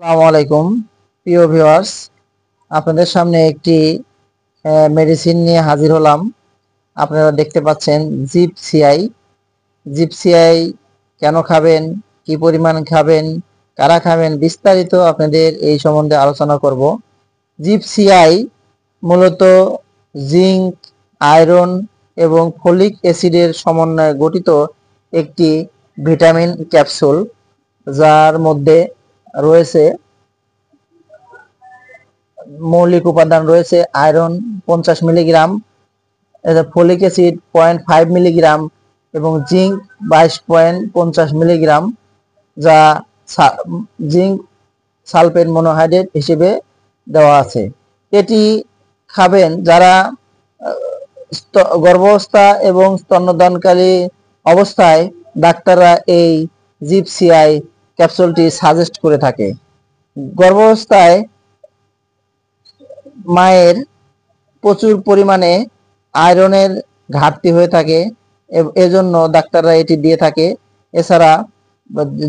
আসসালামু আলাইকুম প্রিয় ভিউয়ার্স, আপনাদের সামনে একটি মেডিসিন নিয়ে হাজির হলাম। আপনারা দেখতে পাচ্ছেন জিপসিআই কেন খাবেন, কি পরিমাণ খাবেন, কারা খাবেন, বিস্তারিত আপনাদের এই সম্বন্ধে আলোচনা করব। জিপসিআই মূলত জিঙ্ক, আয়রন এবং ফলিক অ্যাসিডের সমন্বয়ে গঠিত একটি ভিটামিন ক্যাপসুল, যার মধ্যে রয়েছে মৌলিক উপাদান রয়েছে iron 50 milligram, folic acid 0.5 milligram এবং জিঙ্ক 22.50 মিলিগ্রাম, যা জিঙ্ক সালফেট মনোহাইড্রেট হিসেবে দেওয়া আছে। এটি খাবেন যারা গর্ভাবস্থা এবং স্তন্যদানকারী অবস্থায় ডাক্তাররা এই জিপসিআই ক্যাপসুলটি সাজেস্ট করে থাকে। গর্ভাবস্থায় মায়ের প্রচুর পরিমাণে আয়রনের ঘাটতি হয়ে থাকে, এজন্য ডাক্তাররা এটি দিয়ে থাকে। এছাড়া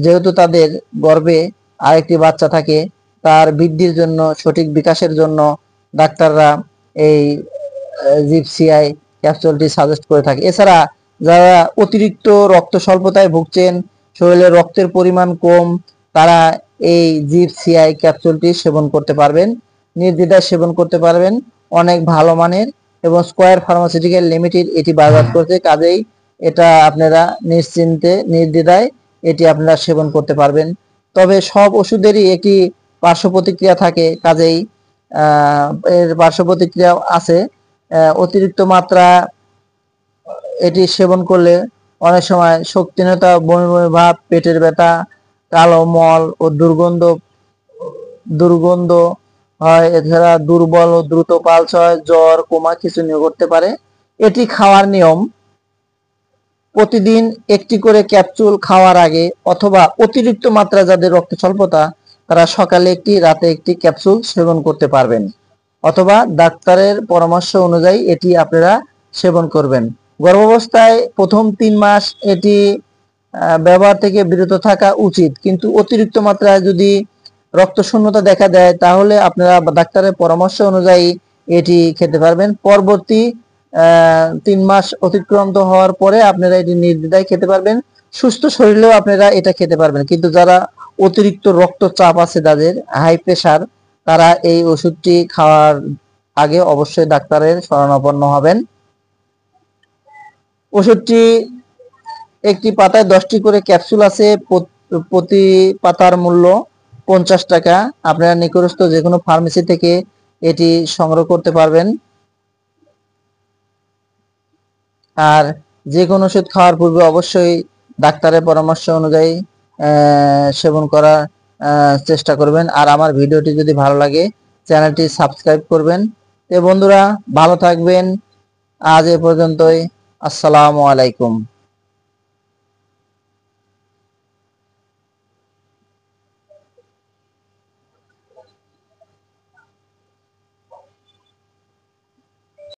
যেহেতু তাদের গর্ভে আরেকটি বাচ্চা থাকে, তার বৃদ্ধির জন্য, সঠিক বিকাশের জন্য ডাক্তাররা এই জিপসিআই ক্যাপসুলটি সাজেস্ট করে থাকে। এছাড়া যারা অতিরিক্ত রক্ত স্বল্পতায় ভুগছেন, শরীরে রক্তের পরিমাণ কম, তারা এই জিপসিআই ক্যাপসুলটি সেবন করতে পারবেন, নির্দ্বিধায় সেবন করতে পারবেন। অনেক ভালো মানের এবং স্কয়ার ফার্মাসিউটিক্যাল লিমিটেড এটি বাজার করছে, কাজেই এটা আপনারা নিশ্চিন্তে নির্দ্বিধায় এটি আপনারা সেবন করতে পারবেন। তবে সব ওষুধেরই একটি পার্শ্ব প্রতিক্রিয়া থাকে, কাজেই এর পার্শ্ব প্রতিক্রিয়া আছে। অতিরিক্ত মাত্রা এটি সেবন করলে অনেক সময় শক্তিহীনতা, বমি বমি ভাব, পেটের ব্যথা, কালো মল ও দুর্গন্ধ হয়। এছাড়া দুর্বল ও দ্রুত পালস হয়, জ্বর, কোমা, খিঁচুনি করতে পারে। এটি খাওয়ার নিয়ম: প্রতিদিন একটি করে ক্যাপসুল খাওয়ার আগে, অথবা অতিরিক্ত মাত্রা যাদের রক্ত স্বল্পতা, তারা সকালে একটি, রাতে একটি ক্যাপসুল সেবন করতে পারবেন, অথবা ডাক্তারের পরামর্শ অনুযায়ী এটি আপনারা সেবন করবেন। গর্ভাবস্থায় প্রথম 3 মাস এটি ব্যবহার থেকে বিরত থাকা উচিত, কিন্তু অতিরিক্ত মাত্রায় যদি রক্ত শূন্যতা দেখা দেয়, তাহলে আপনারা ডাক্তারের পরামর্শ অনুযায়ী এটি খেতে পারবেন। পরবর্তী 3 মাস অতিক্রান্ত হওয়ার পরে আপনারা এটি নির্দ্বিধায় খেতে পারবেন। সুস্থ শরীরেও আপনারা এটা খেতে পারবেন, কিন্তু যারা অতিরিক্ত রক্তচাপ আছে, যাদের হাই প্রেশার, তারা এই ওষুধটি খাওয়ার আগে অবশ্যই ডাক্তারের শরণাপন্ন হবেন। ওষুধটি একটি পাতায় 10টি করে ক্যাপসুল আছে, প্রতি পাতার মূল্য 50 টাকা। আপনারা নিকটস্থ যে কোনো ফার্মেসি থেকে এটি সংগ্রহ করতে পারবেন। আর যে কোনো ওষুধ খাওয়ার পূর্বে অবশ্যই ডাক্তারের পরামর্শ অনুযায়ী সেবন করার চেষ্টা করবেন। আর আমার ভিডিওটি যদি ভালো লাগে, চ্যানেলটি সাবস্ক্রাইব করবেন। তো বন্ধুরা, ভালো থাকবেন। আজ এ পর্যন্তই। আসসালামু আলাইকুম।